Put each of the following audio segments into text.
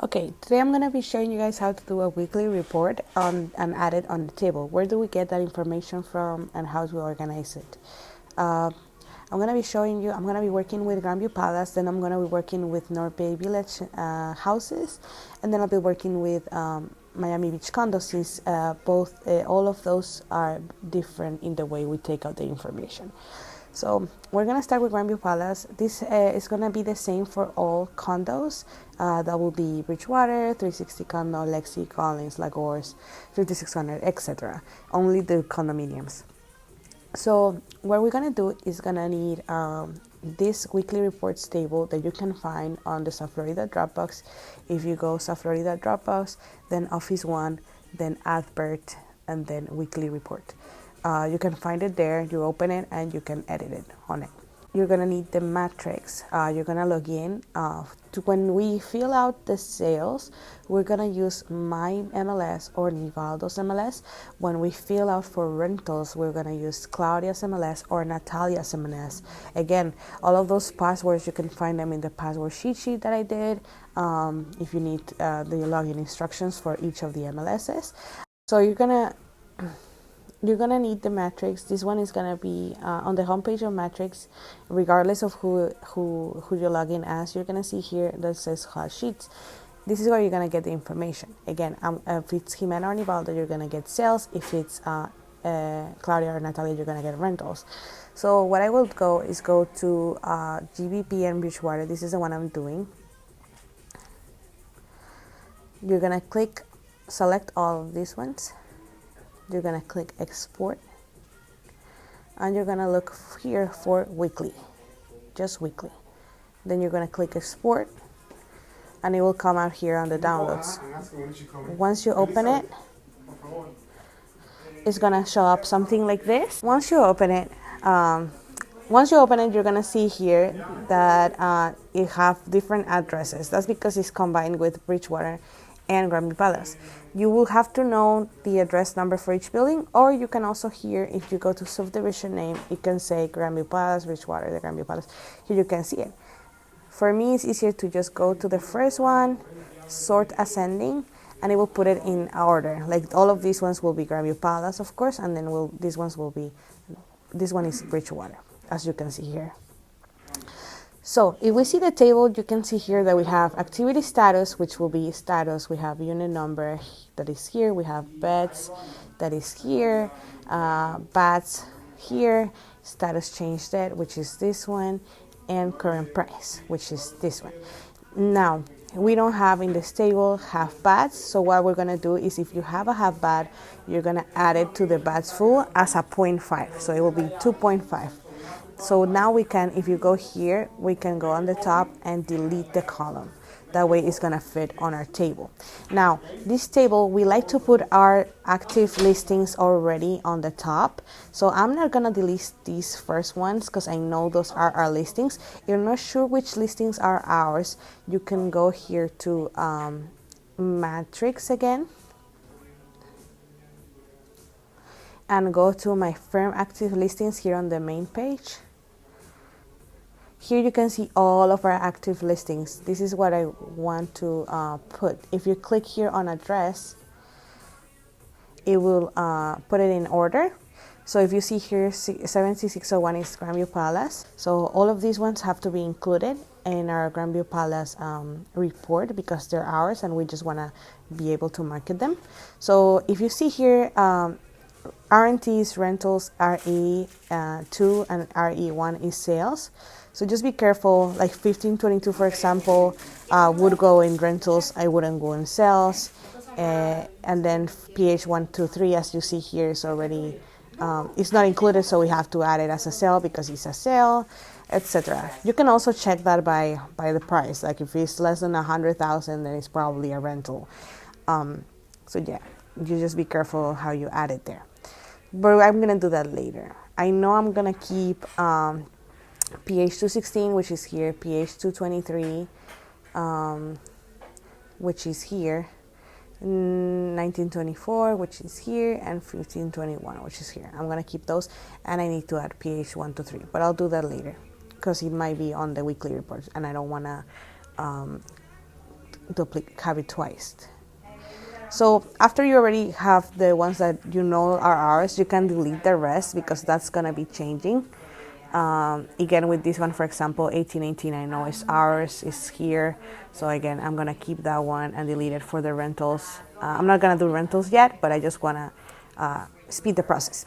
Okay, today I'm going to be showing you guys how to do a weekly report and add it on the table. Where do we get that information from and how to organize it? I'm going to be showing you, I'm going to be working with Grandview Palace, then I'm going to be working with North Bay Village houses, and then I'll be working with Miami Beach condos since all of those are different in the way we take out the information. So we're going to start with Grandview Palace. This is going to be the same for all condos. That will be Bridgewater, 360 Condo, Lexi, Collins, Lagos, 5600, etc. Only the condominiums. So what we're going to do is going to need this weekly reports table that you can find on the South Florida Dropbox. If you go South Florida Dropbox, then Office One, then Advert, and then weekly report. You can find it there, you open it, and you can edit it on it. You're going to need the matrix. You're going to log in. When we fill out the sales, we're going to use my MLS or Nivaldo's MLS. When we fill out for rentals, we're going to use Claudia's MLS or Natalia's MLS. Again, all of those passwords, you can find them in the password cheat sheet that I did. If you need the login instructions for each of the MLSs. So you're gonna need the matrix. This one is gonna be on the homepage of matrix, regardless of who you log in as. You're gonna see here that says hot sheets. This is where you're gonna get the information. Again, if it's Jimena or Nivaldo, you're gonna get sales. If it's Claudia or Natalia, you're gonna get rentals. So what I will go to GBP and Bridgewater. This is the one I'm doing. You're gonna select all of these ones. You're going to click export and you're going to look here for weekly, just weekly. Then you're going to click export and it will come out here on the downloads. Once you open it, it's going to show up something like this. Once you open it, you're going to see here that it have different addresses. That's because it's combined with Bridgewater and Grandview Palace. You will have to know the address number for each building, or you can also here, if you go to subdivision name, you can say Grandview Palace, Bridgewater, the Grandview Palace. Here you can see it. For me, it's easier to just go to the first one, sort ascending, and it will put it in order. Like all of these ones will be Grandview Palace, of course, and then this one is Bridgewater, as you can see here. So if we see the table, you can see here that we have activity status, which will be status. We have unit number that is here. We have beds that is here, bats here, status change debt, which is this one, and current price, which is this one. Now, we don't have in this table half bats, so what we're going to do is if you have a half bat, you're going to add it to the bats full as a 0.5, so it will be 2.5. So now we can, if you go here, we can go on the top and delete the column. That way it's gonna fit on our table. Now, this table, we like to put our active listings already on the top. So I'm not gonna delete these first ones because I know those are our listings. If you're not sure which listings are ours, you can go here to Matrix again. And go to my firm active listings here on the main page. Here you can see all of our active listings. This is what I want to put. If you click here on address, it will put it in order. So if you see here, 76601 is Grandview Palace. So all of these ones have to be included in our Grandview Palace report because they're ours and we just want to be able to market them. So if you see here, RNTs, rentals, RE2 and RE1 is sales. So just be careful, like 1522, for example, would go in rentals, I wouldn't go in sales. And then PH123, as you see here, is already, it's not included, so we have to add it as a sale because it's a sale, etc. You can also check that by the price. Like if it's less than 100,000, then it's probably a rental. So yeah, you just be careful how you add it there. But I'm going to do that later. I know I'm going to keep PH216, which is here, PH223, which is here, 1924, which is here, and 1521, which is here. I'm going to keep those, and I need to add PH123, but I'll do that later because it might be on the weekly report, and I don't want to have it twice. So after you already have the ones that you know are ours, you can delete the rest because that's gonna be changing. Again, with this one, for example, 1818, I know it's ours, it's here. So again, I'm gonna keep that one and delete it for the rentals. I'm not gonna do rentals yet, but I just wanna speed the process.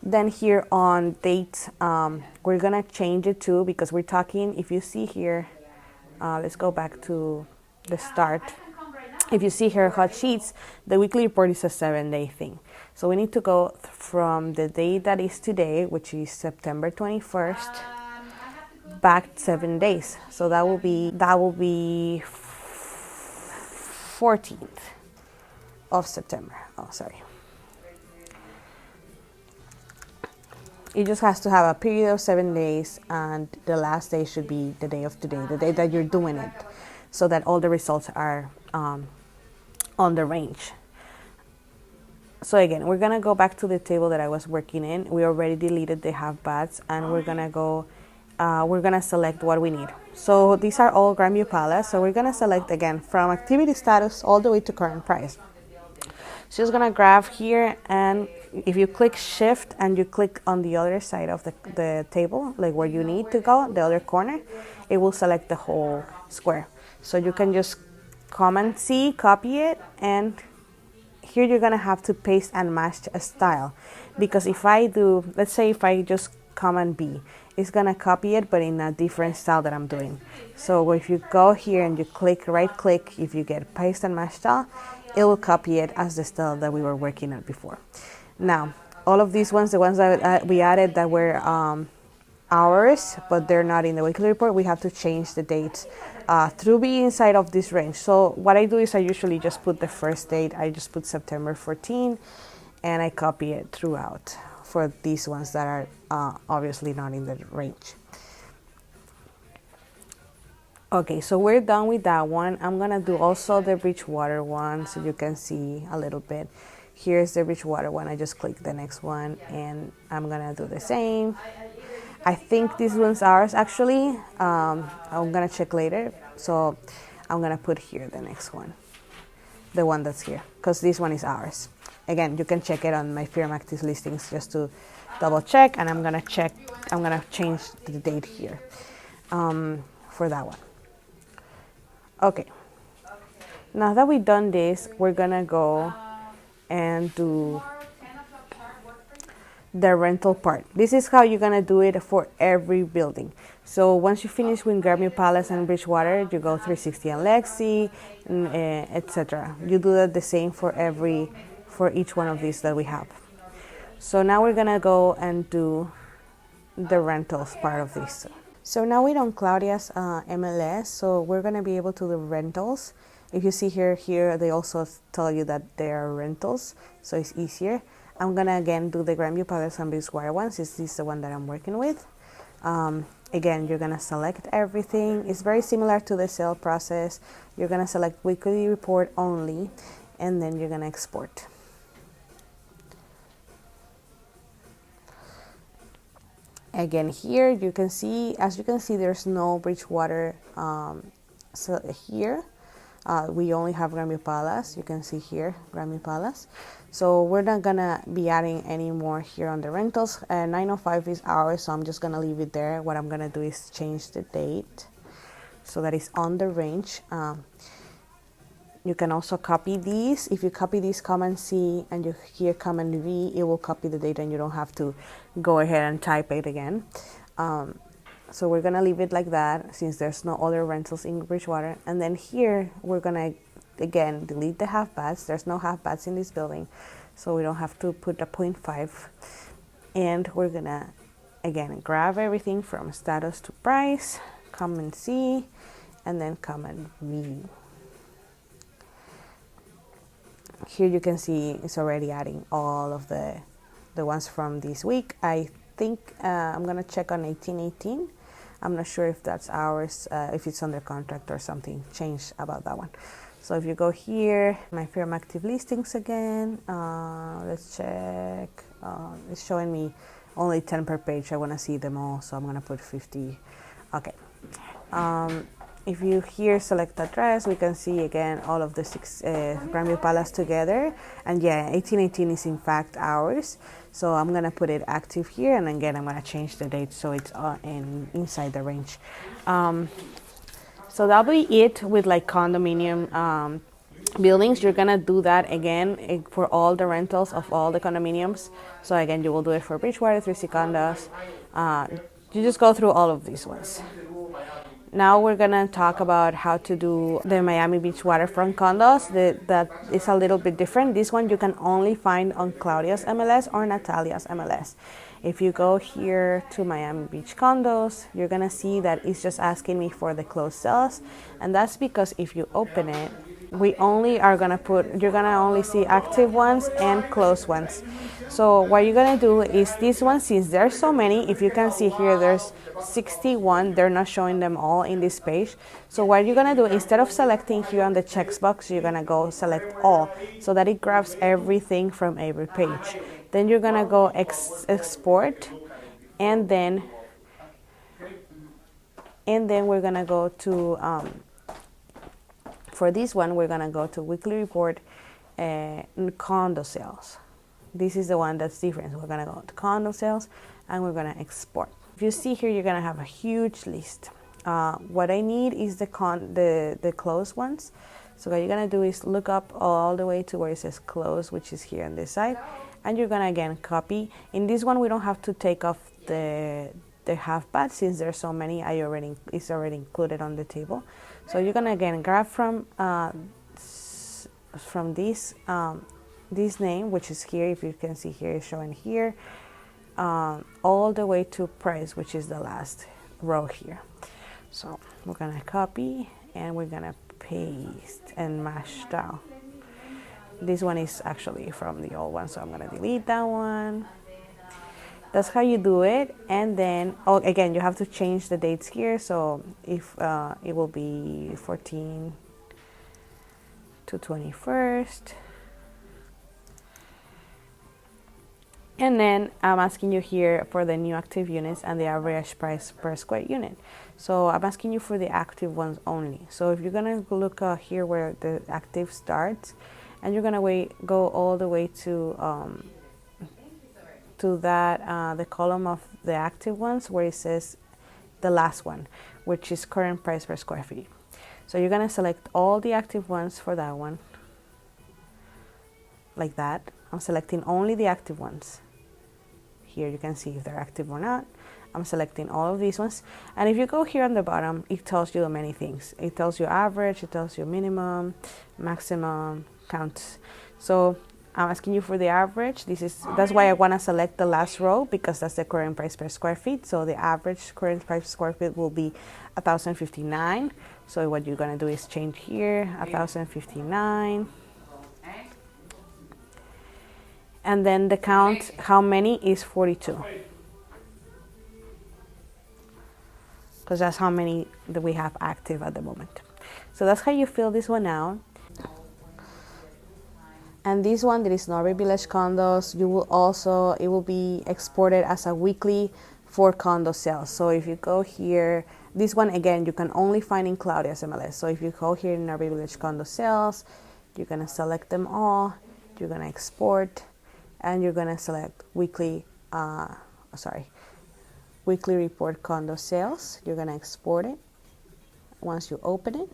Then here on date, we're gonna change it too because we're talking, if you see here, let's go back to the start. If you see here hot sheets, the weekly report is a 7-day thing. So we need to go from the day that is today, which is September 21st, back 7 days. So that will be 14th of September. Oh, sorry. It just has to have a period of 7 days, and the last day should be the day of today, the day that you're doing it, so that all the results are on the range. So again, we're gonna go back to the table that I was working in. We already deleted the half baths, and we're gonna select what we need. So these are all Grandview Palace. So we're gonna select again from activity status all the way to current price. So just gonna grab here, and if you click shift and you click on the other side of the table, like where you need to go, the other corner, it will select the whole square. So you can just Command C, copy it, and here you're gonna have to paste and match a style, because if I do, let's say if I just Command B, it's gonna copy it but in a different style that I'm doing. So if you go here and you right click, if you get paste and match style, it will copy it as the style that we were working at before. Now all of these ones, the ones that we added that were hours but they're not in the weekly report, we have to change the dates through being inside of this range. So what I do is I usually just put the first date, I just put September 14, and I copy it throughout for these ones that are obviously not in the range. Okay, so we're done with that one. I'm gonna do also the Bridgewater one so you can see a little bit. Here's the Bridgewater one. I just click the next one and I'm gonna do the same. I think this one's ours actually. I'm gonna check later. So I'm gonna put here the next one, the one that's here, because this one is ours. Again, you can check it on my Firm Active listings just to double check, and I'm gonna change the date here for that one. Okay, now that we've done this, we're gonna go and do the rental part. This is how you're gonna do it for every building. So once you finish with Grandview Palace and Bridgewater, you go 360 and Lexi, etc. You do that the same for each one of these that we have. So now we're gonna go and do the rentals part of this. So now we're on Claudia's MLS, so we're gonna be able to do rentals. If you see here they also tell you that they are rentals, so it's easier. I'm gonna again do the Grandview Palace and Bridgewater one, since this is the one that I'm working with. Again, you're gonna select everything. It's very similar to the sale process. You're gonna select weekly report only, and then you're gonna export. Again, here you can see, there's no Bridgewater. So here we only have Grandview Palace. You can see here Grandview Palace. So we're not gonna be adding any more here on the rentals. 905 is ours, so I'm just gonna leave it there. What I'm gonna do is change the date so that it's on the range. You can also copy these. If you copy these, Command C, and you hear Command V, it will copy the date and you don't have to go ahead and type it again. So we're gonna leave it like that since there's no other rentals in Bridgewater. And then here we're gonna again delete the half baths. There's no half baths in this building, so we don't have to put a 0.5. And we're gonna again grab everything from status to price, Command C, and then Command V. Here you can see it's already adding all of the ones from this week. I think I'm gonna check on 1818. I'm not sure if that's ours, if it's under contract or something changed about that one. So if you go here, my Firm Active listings again, let's check. It's showing me only 10 per page. I want to see them all, so I'm gonna put 50. Okay. if you here select address, we can see again all of the six Grandview Palace together. And yeah, 1818 is in fact ours. So I'm gonna put it active here, and again I'm gonna change the date so it's inside the range. So that'll be it with like condominium buildings. You're gonna do that again for all the rentals of all the condominiums. So again, you will do it for Bridgewater, 3C condos. You just go through all of these ones. Now we're gonna talk about how to do the Miami Beach waterfront condos. That is a little bit different. This one you can only find on Claudia's MLS or Natalia's MLS. If you go here to Miami Beach condos, you're gonna see that it's just asking me for the closed sales, and that's because if you open it, you're gonna only see active ones and closed ones. So what you're gonna do is this one, since there's so many, if you can see here, there's 61, they're not showing them all in this page. So what you're gonna do, instead of selecting here on the checkbox, you're gonna go select all, so that it grabs everything from every page. Then you're gonna go export, and then we're gonna go to for this one, we're gonna go to weekly report condo sales. This is the one that's different. We're gonna go to condo sales, and we're gonna export. If you see here, you're gonna have a huge list. What I need is the closed ones. So what you're gonna do is look up all the way to where it says close, which is here on this side, and you're gonna again copy. In this one, we don't have to take off the half bath since there's so many. It's already included on the table. So you're gonna again grab from this name, which is here. If you can see here, it's showing here, all the way to price, which is the last row here. So we're gonna copy, and we're gonna paste and mash down. This one is actually from the old one, so I'm gonna delete that one. That's how you do it. And then again, you have to change the dates here. So if it will be 14 to 21st. And then I'm asking you here for the new active units and the average price per square unit. So I'm asking you for the active ones only. So if you're gonna look here where the active starts, and you're gonna go all the way to that the column of the active ones where it says the last one, which is current price per square feet. So you're gonna select all the active ones for that one, like that. I'm selecting only the active ones. Here you can see if they're active or not. I'm selecting all of these ones, and if you go here on the bottom, it tells you many things. It tells you average, it tells you minimum, maximum, counts. So I'm asking you for the average. That's why I want to select the last row, because that's the current price per square feet. So the average current price per square feet will be 1,059. So what you're gonna do is change here 1,059, and then the count, how many, is 42, because that's how many that we have active at the moment. So that's how you fill this one out. And this one, there is Norby Village condos. It will be exported as a weekly for condo sales. So if you go here, this one again, you can only find in Claudia's MLS. So if you go here in Norby Village condo sales, you're gonna select them all. You're gonna export, and you're gonna select weekly report condo sales. You're gonna export it. Once you open it,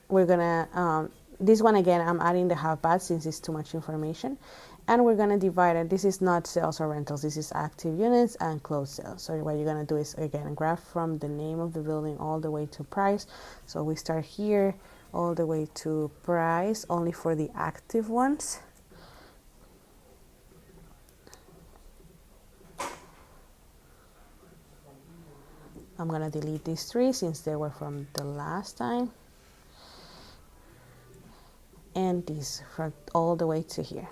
we're gonna this one again, I'm adding the half bath since it's too much information, and we're gonna divide it. This is not sales or rentals, this is active units and closed sales. So what you're gonna do is again graph from the name of the building all the way to price. So we start here all the way to price only for the active ones. I'm gonna delete these three since they were from the last time, and these from all the way to here.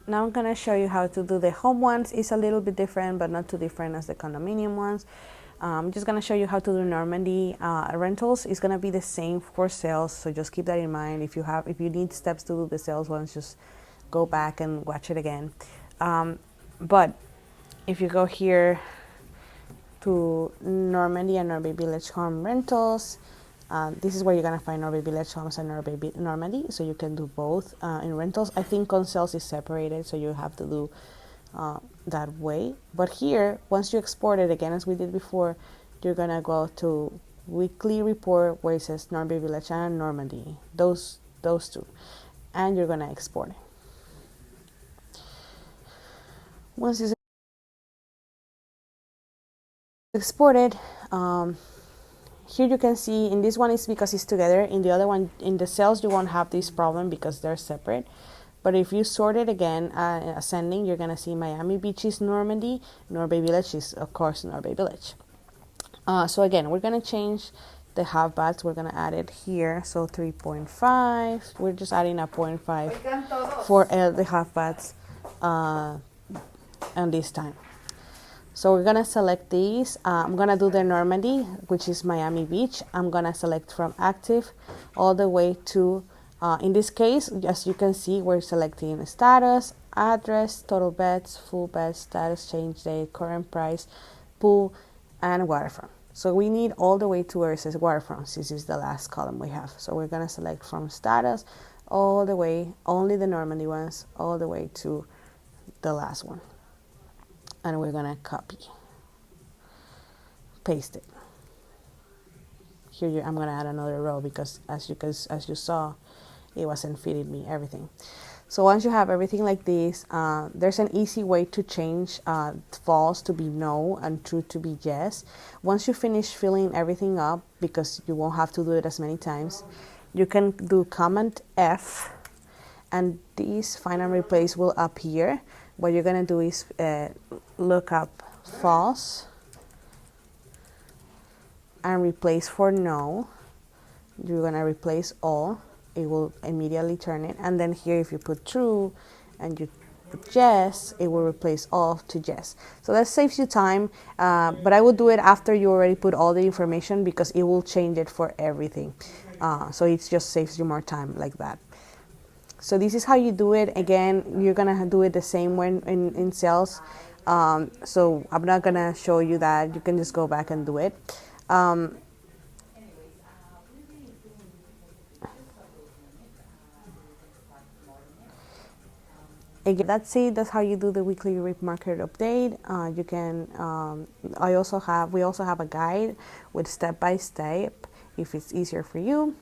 Now I'm gonna show you how to do the home ones. It's a little bit different, but not too different as the condominium ones. I'm just gonna show you how to do Normandy rentals. It's gonna be the same for sales, so just keep that in mind. If you need steps to do the sales ones, just go back and watch it again. But if you go here to Normandy and Norway Village Home Rentals, this is where you're gonna find Norway Village Homes and Normandy, so you can do both in rentals. I think Consales is separated, so you have to do that way. But here, once you export it again, as we did before, you're gonna go to weekly report where it says Norway Village and Normandy, those two, and you're gonna export it. Once it's exported, here you can see in this one it's because it's together. In the other one, in the cells, you won't have this problem because they're separate. But if you sort it again, ascending, you're gonna see Miami Beach is Normandy, Norway Village is of course Norway Village. So again, we're gonna change the half baths. We're gonna add it here. So 3.5. We're just adding a 0.5 for the half baths, and this time. So we're gonna select these. I'm gonna do the Normandy, which is Miami Beach. I'm gonna select from active all the way to, in this case, as you can see, we're selecting status, address, total beds, full beds, status, change date, current price, pool, and waterfront. So we need all the way to where it says waterfront. This is the last column we have. So we're gonna select from status all the way, only the Normandy ones, all the way to the last one. And we're gonna copy, paste it. Here I'm gonna add another row because as you saw, it wasn't fitting me everything. So once you have everything like this, there's an easy way to change false to be no and true to be yes. Once you finish filling everything up, because you won't have to do it as many times, you can do Command F, and this find and replace will appear. What you're gonna do is look up false and replace for no. You're gonna replace all. It will immediately turn it. And then here, if you put true and you put yes, it will replace all to yes. So that saves you time, but I will do it after you already put all the information because it will change it for everything. So it just saves you more time like that. So this is how you do it. Again, you're gonna do it the same way in cells. So I'm not gonna show you that. You can just go back and do it. Again, that's it. That's how you do the weekly RIP market update. You can. We also have a guide with step by step if it's easier for you.